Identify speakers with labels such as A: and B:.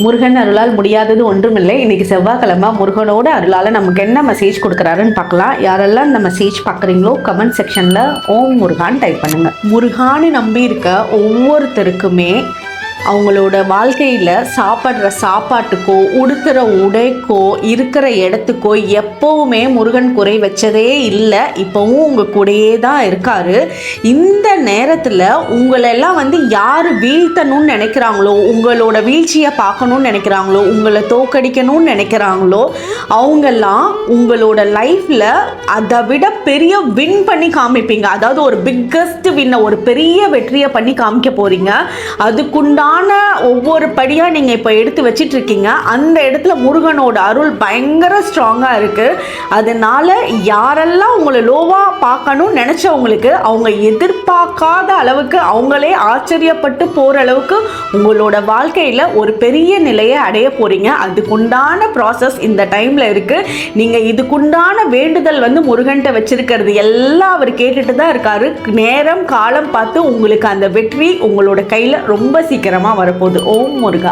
A: முருகன் அருளால் முடியாதது ஒன்றுமில்லை. இன்னைக்கு செவ்வாய்க்கிழமை முருகனோட அருளால் நமக்கு என்ன மெசேஜ் கொடுக்குறாருன்னு பார்க்கலாம். யாரெல்லாம் இந்த மெசேஜ் பார்க்குறீங்களோ கமெண்ட் செக்ஷனில் ஓம் முருகான் டைப் பண்ணுங்க. முருகான்னு நம்பி இருக்க ஒவ்வொருத்தருக்குமே அவங்களோட வாழ்க்கையில் சாப்பிட்ற சாப்பாட்டுக்கோ உடுக்கிற உடைக்கோ இருக்கிற இடத்துக்கோ எப்போவுமே முருகன் குறை வச்சதே இல்லை. இப்போவும் உங்கள் கூடயே தான் இருக்காரு. இந்த நேரத்தில் உங்களெல்லாம் யார் வீழ்த்தணும்னு நினைக்கிறாங்களோ, உங்களோட வீழ்ச்சியை பார்க்கணுன்னு நினைக்கிறாங்களோ, உங்களை தோக்கடிக்கணும்னு நினைக்கிறாங்களோ, அவங்கெல்லாம் உங்களோட லைஃப்பில் அதை விட பெரிய வின் பண்ணி காமிப்பீங்க. அதாவது ஒரு பிக்கஸ்ட் வின்னை, ஒரு பெரிய வெற்றியை பண்ணி காமிக்க போகிறீங்க. அதுக்குண்டான ஒவ்வொரு படியா நீங்க இப்ப எடுத்து வச்சிட்டு இருக்கீங்க. அந்த இடத்துல முருகனோட அருள் பயங்கர ஸ்ட்ராங்கா இருக்கு. அதனால யாரெல்லாம் உங்களை லோவா பார்க்கணும்னு நினைச்சவங்களுக்கு அவங்க எதிர்பார்க்காத அளவுக்கு அவங்களே ஆச்சரியப்பட்டு போற அளவுக்கு உங்களோட வாழ்க்கையில ஒரு பெரிய நிலையை அடைய போறீங்க. அதுக்குண்டான ப்ராசஸ் இந்த டைம்ல இருக்கு. நீங்க இதுக்குண்டான வேண்டுதல் முருகன்கிட்ட வச்சிருக்கிறது எல்லாம் அவர் கேட்டுட்டு தான் இருக்காரு. நேரம் காலம் பார்த்து உங்களுக்கு அந்த வெற்றி உங்களோட கையில ரொம்ப சீக்கிரமா வரப்போகுது. ஓம் முருகா.